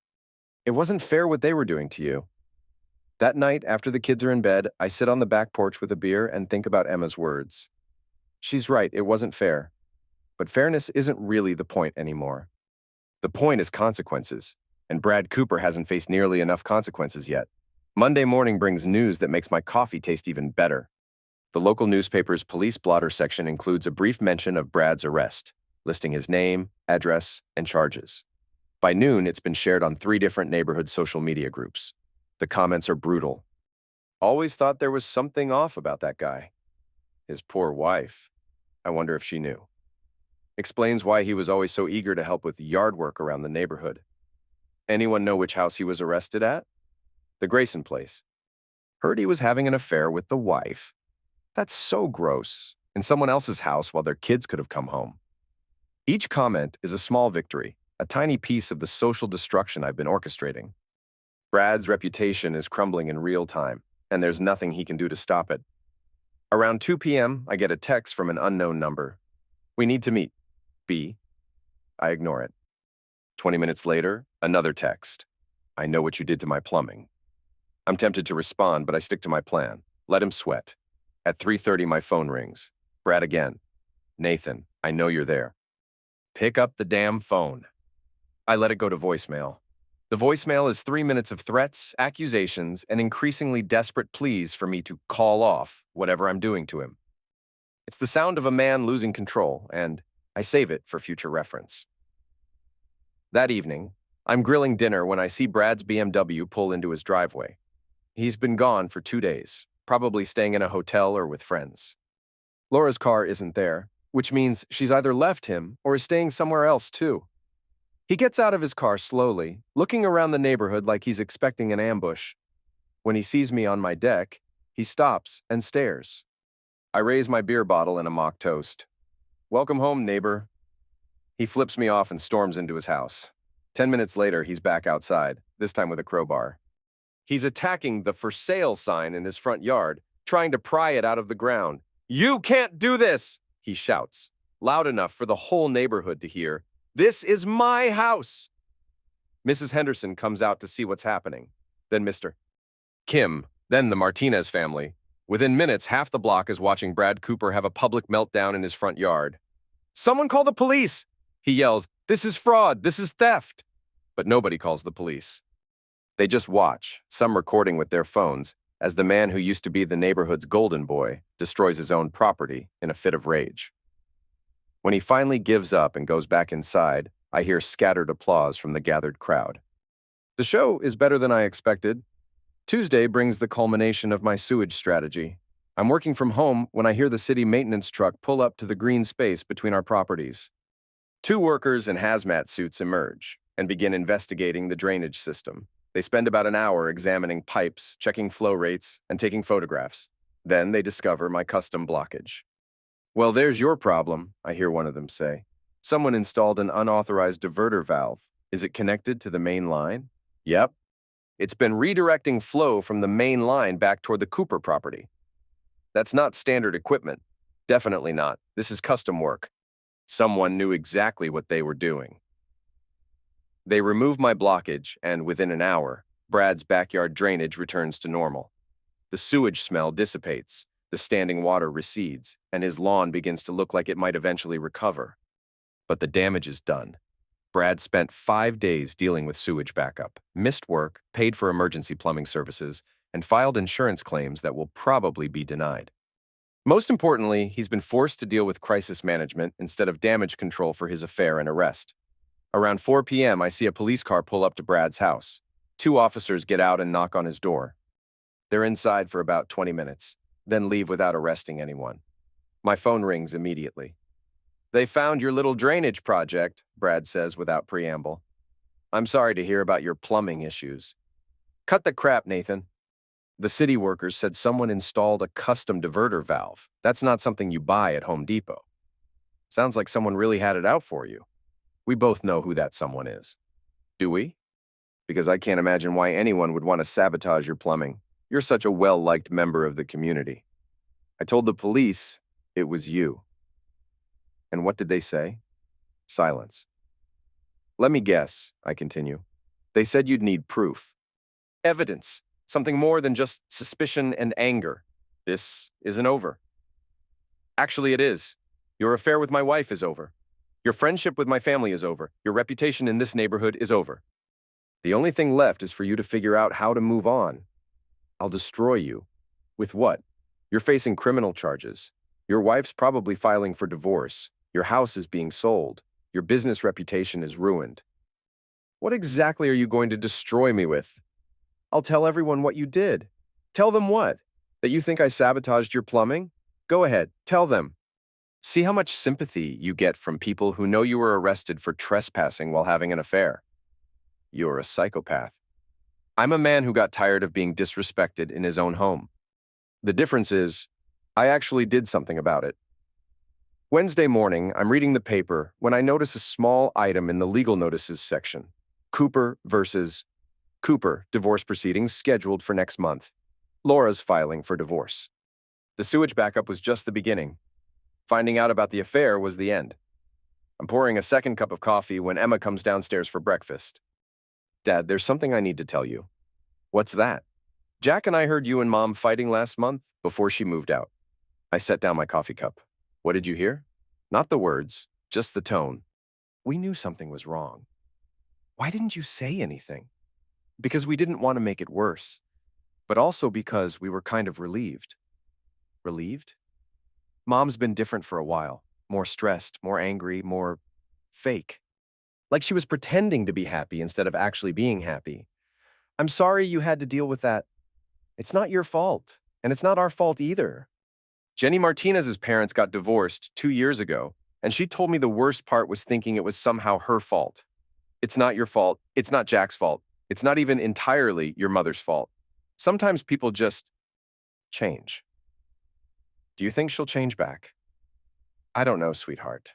It wasn't fair what they were doing to you. That night, after the kids are in bed, I sit on the back porch with a beer and think about Emma's words. She's right, it wasn't fair. But fairness isn't really the point anymore. The point is consequences, and Brad Cooper hasn't faced nearly enough consequences yet. Monday morning brings news that makes my coffee taste even better. The local newspaper's police blotter section includes a brief mention of Brad's arrest, listing his name, address, and charges. By noon, it's been shared on 3 different neighborhood social media groups. The comments are brutal. Always thought there was something off about that guy. His poor wife. I wonder if she knew. Explains why he was always so eager to help with yard work around the neighborhood. Anyone know which house he was arrested at? The Grayson place. Heard he was having an affair with the wife. That's so gross. In someone else's house while their kids could have come home. Each comment is a small victory, a tiny piece of the social destruction I've been orchestrating. Brad's reputation is crumbling in real time, and there's nothing he can do to stop it. Around 2 p.m., I get a text from an unknown number. We need to meet. B. I ignore it. 20 minutes later, another text. I know what you did to my plumbing. I'm tempted to respond, but I stick to my plan. Let him sweat. At 3:30, my phone rings. Brad again. Nathan, I know you're there. Pick up the damn phone. I let it go to voicemail. The voicemail is 3 minutes of threats, accusations, and increasingly desperate pleas for me to call off whatever I'm doing to him. It's the sound of a man losing control, and I save it for future reference. That evening, I'm grilling dinner when I see Brad's BMW pull into his driveway. He's been gone for 2 days, probably staying in a hotel or with friends. Laura's car isn't there, which means she's either left him or is staying somewhere else too. He gets out of his car slowly, looking around the neighborhood like he's expecting an ambush. When he sees me on my deck, he stops and stares. I raise my beer bottle and a mock toast. Welcome home, neighbor. He flips me off and storms into his house. 10 minutes later, he's back outside, this time with a crowbar. He's attacking the for sale sign in his front yard, trying to pry it out of the ground. You can't do this, he shouts, loud enough for the whole neighborhood to hear. This is my house. Mrs. Henderson comes out to see what's happening. Then Mr. Kim, then the Martinez family. Within minutes, half the block is watching Brad Cooper have a public meltdown in his front yard. Someone call the police! He yells, this is fraud, this is theft. But nobody calls the police. They just watch, some recording with their phones, as the man who used to be the neighborhood's golden boy destroys his own property in a fit of rage. When he finally gives up and goes back inside, I hear scattered applause from the gathered crowd. The show is better than I expected. Tuesday brings the culmination of my sewage strategy. I'm working from home when I hear the city maintenance truck pull up to the green space between our properties. 2 workers in hazmat suits emerge and begin investigating the drainage system. They spend about an hour examining pipes, checking flow rates, and taking photographs. Then they discover my custom blockage. Well, there's your problem, I hear one of them say. Someone installed an unauthorized diverter valve. Is it connected to the main line? Yep. It's been redirecting flow from the main line back toward the Cooper property. That's not standard equipment. Definitely not. This is custom work. Someone knew exactly what they were doing. They remove my blockage, and within an hour, Brad's backyard drainage returns to normal. The sewage smell dissipates, the standing water recedes, and his lawn begins to look like it might eventually recover. But the damage is done. Brad spent 5 days dealing with sewage backup, missed work, paid for emergency plumbing services, and filed insurance claims that will probably be denied. Most importantly, he's been forced to deal with crisis management instead of damage control for his affair and arrest. Around 4 p.m., I see a police car pull up to Brad's house. 2 officers get out and knock on his door. They're inside for about 20 minutes, then leave without arresting anyone. My phone rings immediately. They found your little drainage project, Brad says without preamble. I'm sorry to hear about your plumbing issues. Cut the crap, Nathan. The city workers said someone installed a custom diverter valve. That's not something you buy at Home Depot. Sounds like someone really had it out for you. We both know who that someone is. Do we? Because I can't imagine why anyone would want to sabotage your plumbing. You're such a well-liked member of the community. I told the police it was you. And what did they say? Silence. Let me guess, I continue. They said you'd need proof. Evidence. Something more than just suspicion and anger. This isn't over. Actually, it is. Your affair with my wife is over. Your friendship with my family is over. Your reputation in this neighborhood is over. The only thing left is for you to figure out how to move on. I'll destroy you. With what? You're facing criminal charges. Your wife's probably filing for divorce. Your house is being sold. Your business reputation is ruined. What exactly are you going to destroy me with? I'll tell everyone what you did. Tell them what? That you think I sabotaged your plumbing? Go ahead, tell them. See how much sympathy you get from people who know you were arrested for trespassing while having an affair. You're a psychopath. I'm a man who got tired of being disrespected in his own home. The difference is, I actually did something about it. Wednesday morning, I'm reading the paper when I notice a small item in the legal notices section. Cooper versus Cooper, divorce proceedings scheduled for next month. Laura's filing for divorce. The sewage backup was just the beginning. Finding out about the affair was the end. I'm pouring a second cup of coffee when Emma comes downstairs for breakfast. Dad, there's something I need to tell you. What's that? Jack and I heard you and Mom fighting last month before she moved out. I set down my coffee cup. What did you hear? Not the words, just the tone. We knew something was wrong. Why didn't you say anything? Because we didn't want to make it worse, but also because we were kind of relieved. Relieved? Mom's been different for a while. More stressed, more angry, more fake. Like she was pretending to be happy instead of actually being happy. I'm sorry you had to deal with that. It's not your fault, and it's not our fault either. Jenny Martinez's parents got divorced 2 years ago, and she told me the worst part was thinking it was somehow her fault. It's not your fault. It's not Jack's fault. It's not even entirely your mother's fault. Sometimes people just change. Do you think she'll change back? I don't know, sweetheart.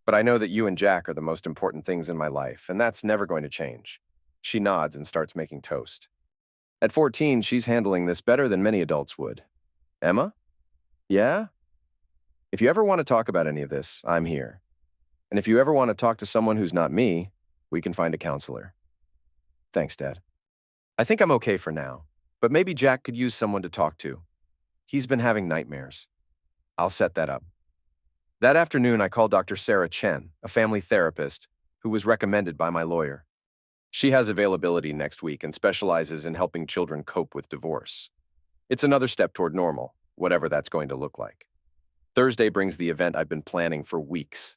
But I know that you and Jack are the most important things in my life, and that's never going to change. She nods and starts making toast. At 14, she's handling this better than many adults would. Emma? Yeah? If you ever want to talk about any of this, I'm here. And if you ever want to talk to someone who's not me, we can find a counselor. Thanks, Dad. I think I'm okay for now, but maybe Jack could use someone to talk to. He's been having nightmares. I'll set that up. That afternoon, I called Dr. Sarah Chen, a family therapist, who was recommended by my lawyer. She has availability next week and specializes in helping children cope with divorce. It's another step toward normal, whatever that's going to look like. Thursday brings the event I've been planning for weeks.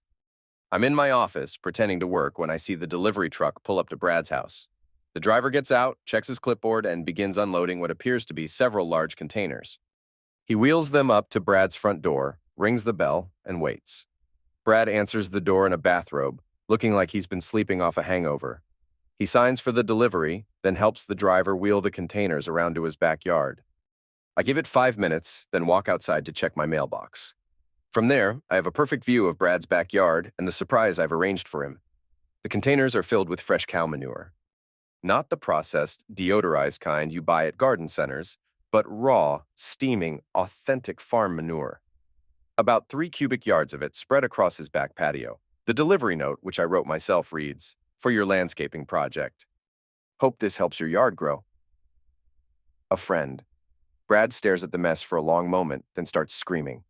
I'm in my office, pretending to work, when I see the delivery truck pull up to Brad's house. The driver gets out, checks his clipboard, and begins unloading what appears to be several large containers. He wheels them up to Brad's front door, rings the bell, and waits. Brad answers the door in a bathrobe, looking like he's been sleeping off a hangover. He signs for the delivery, then helps the driver wheel the containers around to his backyard. I give it 5 minutes, then walk outside to check my mailbox. From there, I have a perfect view of Brad's backyard and the surprise I've arranged for him. The containers are filled with fresh cow manure. Not the processed, deodorized kind you buy at garden centers, but raw, steaming, authentic farm manure. About 3 cubic yards of it spread across his back patio. The delivery note, which I wrote myself, reads, "For your landscaping project. Hope this helps your yard grow." A friend. Brad stares at the mess for a long moment, then starts screaming.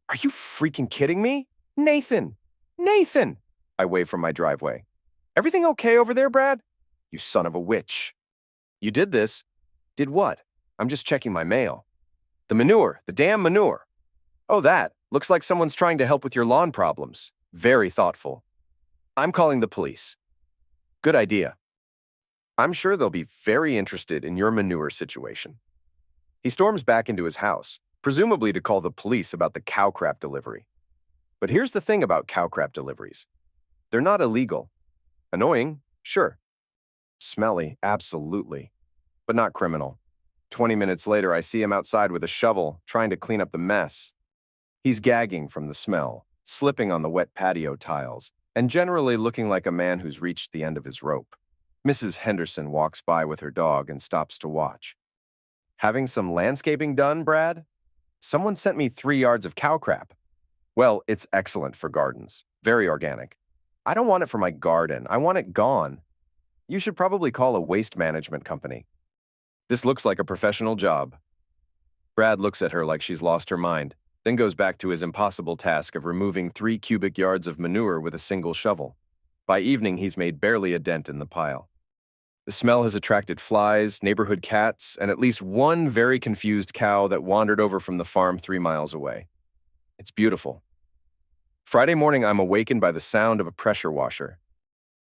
Are you freaking kidding me? Nathan! Nathan! I wave from my driveway. Everything okay over there, Brad? You son of a witch. You did this? Did what? I'm just checking my mail. The manure, the damn manure. Oh, that. Looks like someone's trying to help with your lawn problems. Very thoughtful. I'm calling the police. Good idea. I'm sure they'll be very interested in your manure situation. He storms back into his house, presumably to call the police about the cow crap delivery. But here's the thing about cow crap deliveries. They're not illegal. Annoying, sure. Smelly, absolutely. But not criminal. 20 minutes later, I see him outside with a shovel, trying to clean up the mess. He's gagging from the smell, slipping on the wet patio tiles, and generally looking like a man who's reached the end of his rope. Mrs. Henderson walks by with her dog and stops to watch. Having some landscaping done, Brad? Someone sent me 3 yards of cow crap. Well, it's excellent for gardens. Very organic. I don't want it for my garden. I want it gone. You should probably call a waste management company. This looks like a professional job. Brad looks at her like she's lost her mind, then goes back to his impossible task of removing 3 cubic yards of manure with a single shovel. By evening, he's made barely a dent in the pile. The smell has attracted flies, neighborhood cats, and at least one very confused cow that wandered over from the farm 3 miles away. It's beautiful. Friday morning, I'm awakened by the sound of a pressure washer.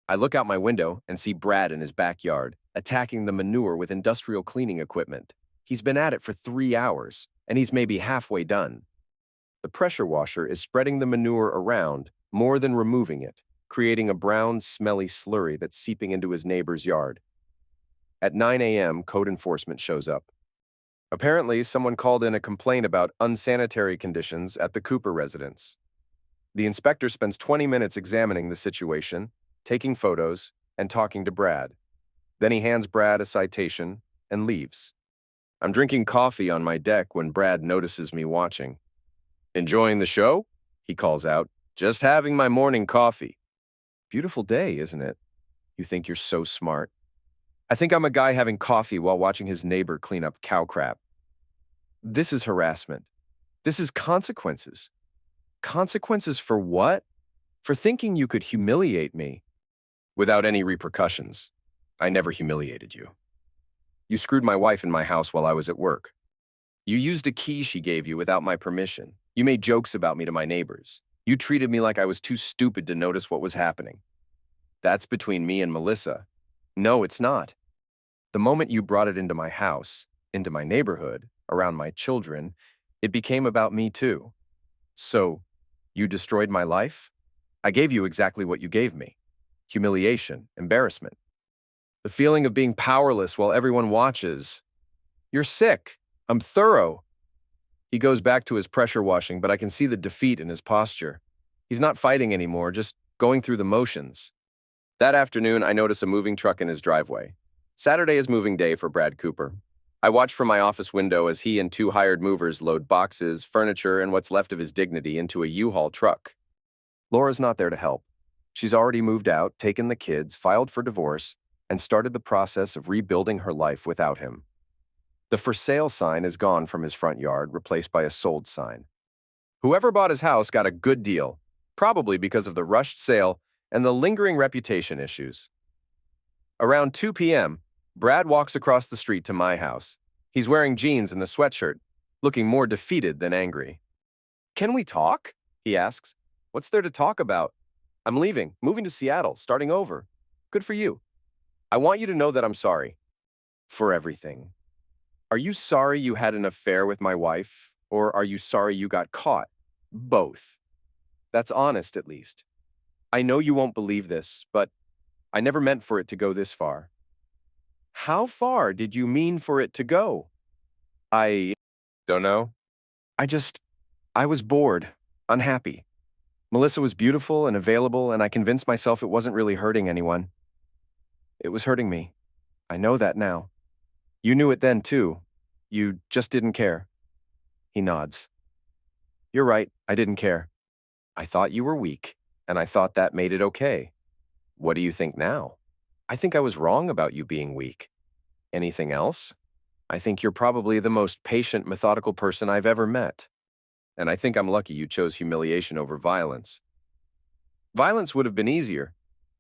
I look out my window and see Brad in his backyard, attacking the manure with industrial cleaning equipment. He's been at it for 3 hours, and he's maybe halfway done. The pressure washer is spreading the manure around more than removing it, creating a brown, smelly slurry that's seeping into his neighbor's yard. At 9 a.m., code enforcement shows up. Apparently, someone called in a complaint about unsanitary conditions at the Cooper residence. The inspector spends 20 minutes examining the situation, taking photos, and talking to Brad. Then he hands Brad a citation and leaves. I'm drinking coffee on my deck when Brad notices me watching. "Enjoying the show?" he calls out. "Just having my morning coffee." Beautiful day, isn't it? You think you're so smart. I think I'm a guy having coffee while watching his neighbor clean up cow crap. This is harassment. This is consequences. Consequences for what? For thinking you could humiliate me. Without any repercussions. I never humiliated you. You screwed my wife in my house while I was at work. You used a key she gave you without my permission. You made jokes about me to my neighbors. You treated me like I was too stupid to notice what was happening. That's between me and Melissa. No, it's not. The moment you brought it into my house, into my neighborhood, around my children, it became about me too. So, you destroyed my life? I gave you exactly what you gave me. Humiliation, embarrassment. The feeling of being powerless while everyone watches. You're sick. I'm thorough. He goes back to his pressure washing, but I can see the defeat in his posture. He's not fighting anymore, just going through the motions. That afternoon, I notice a moving truck in his driveway. Saturday is moving day for Brad Cooper. I watch from my office window as he and 2 hired movers load boxes, furniture, and what's left of his dignity into a U-Haul truck. Laura's not there to help. She's already moved out, taken the kids, filed for divorce, and started the process of rebuilding her life without him. The for sale sign is gone from his front yard, replaced by a sold sign. Whoever bought his house got a good deal, probably because of the rushed sale and the lingering reputation issues. Around 2 p.m., Brad walks across the street to my house. He's wearing jeans and a sweatshirt, looking more defeated than angry. "Can we talk?" he asks. "What's there to talk about?" "I'm leaving, moving to Seattle, starting over." "Good for you. I want you to know that I'm sorry. For everything." "Are you sorry you had an affair with my wife, or are you sorry you got caught?" "Both." "That's honest, at least. I know you won't believe this, but I never meant for it to go this far." "How far did you mean for it to go?" "I don't know. I was bored, unhappy. Melissa was beautiful and available, and I convinced myself it wasn't really hurting anyone. It was hurting me. I know that now. You knew it then, too. You just didn't care." He nods. "You're right, I didn't care. I thought you were weak, and I thought that made it okay. What do you think now?" "I think I was wrong about you being weak." "Anything else?" "I think you're probably the most patient, methodical person I've ever met. And I think I'm lucky you chose humiliation over violence. Violence would have been easier,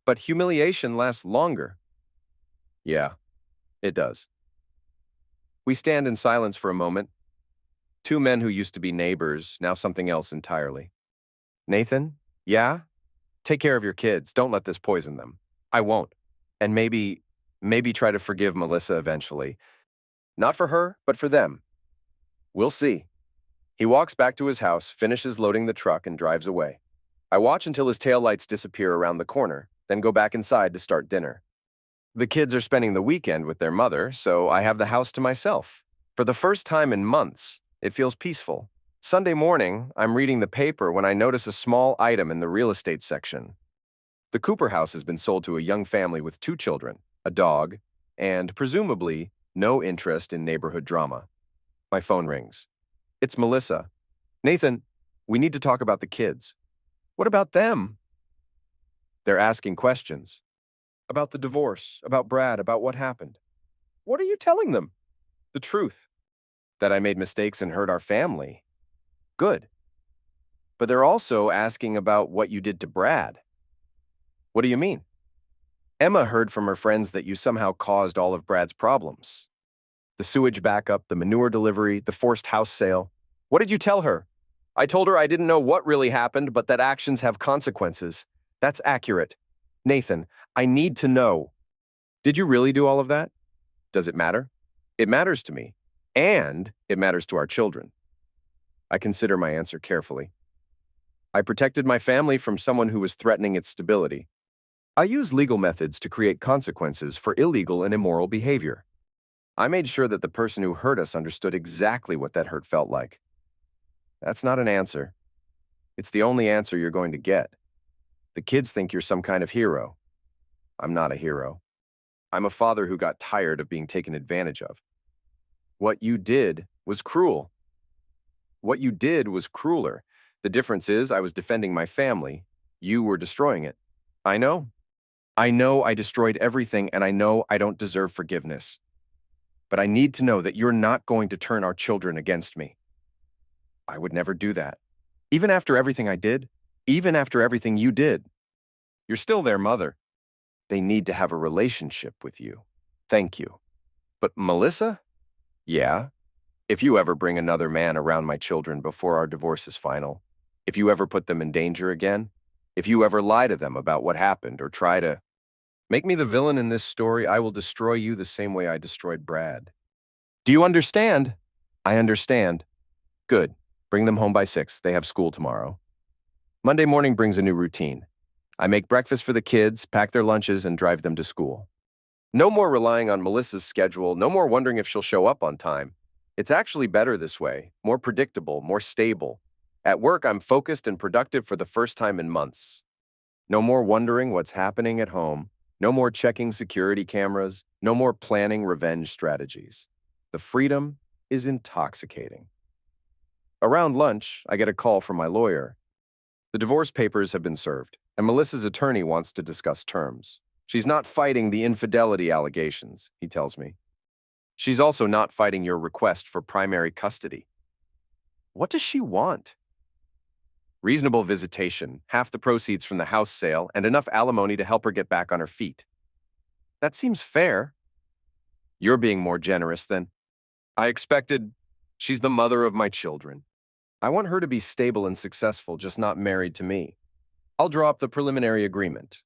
but humiliation lasts longer." "Yeah, it does." We stand in silence for a moment. 2 men who used to be neighbors, now something else entirely. "Nathan, yeah? Take care of your kids. Don't let this poison them." "I won't. And maybe try to forgive Melissa eventually. Not for her, but for them." "We'll see." He walks back to his house, finishes loading the truck, and drives away. I watch until his taillights disappear around the corner, then go back inside to start dinner. The kids are spending the weekend with their mother, so I have the house to myself. For the first time in months, it feels peaceful. Sunday morning, I'm reading the paper when I notice a small item in the real estate section. The Cooper house has been sold to a young family with 2 children, a dog, and, presumably, no interest in neighborhood drama. My phone rings. It's Melissa. Nathan, we need to talk about the kids. What about them? They're asking questions. About the divorce, about Brad, about what happened. What are you telling them? The truth. That I made mistakes and hurt our family. Good. But they're also asking about what you did to Brad. What do you mean? Emma heard from her friends that you somehow caused all of Brad's problems. The sewage backup, the manure delivery, the forced house sale. What did you tell her? I told her I didn't know what really happened, but that actions have consequences. That's accurate. Nathan, I need to know. Did you really do all of that? Does it matter? It matters to me, and it matters to our children. I consider my answer carefully. I protected my family from someone who was threatening its stability. I use legal methods to create consequences for illegal and immoral behavior. I made sure that the person who hurt us understood exactly what that hurt felt like. That's not an answer. It's the only answer you're going to get. The kids think you're some kind of hero. I'm not a hero. I'm a father who got tired of being taken advantage of. What you did was cruel. What you did was crueler. The difference is I was defending my family. You were destroying it. I know. I know I destroyed everything, and I know I don't deserve forgiveness. But I need to know that you're not going to turn our children against me. I would never do that. Even after everything I did, even after everything you did, you're still their mother. They need to have a relationship with you. Thank you. But Melissa? Yeah. If you ever bring another man around my children before our divorce is final, if you ever put them in danger again, if you ever lie to them about what happened or try to make me the villain in this story, I will destroy you the same way I destroyed Brad. Do you understand? I understand. Good. Bring them home by 6. They have school tomorrow. Monday morning brings a new routine. I make breakfast for the kids, pack their lunches, and drive them to school. No more relying on Melissa's schedule, no more wondering if she'll show up on time. It's actually better this way, more predictable, more stable. At work, I'm focused and productive for the first time in months. No more wondering what's happening at home, no more checking security cameras, no more planning revenge strategies. The freedom is intoxicating. Around lunch, I get a call from my lawyer. The divorce papers have been served, and Melissa's attorney wants to discuss terms. She's not fighting the infidelity allegations, he tells me. She's also not fighting your request for primary custody. What does she want? Reasonable visitation, half the proceeds from the house sale, and enough alimony to help her get back on her feet. That seems fair. You're being more generous than I expected. She's the mother of my children. I want her to be stable and successful, just not married to me. I'll draw up the preliminary agreement.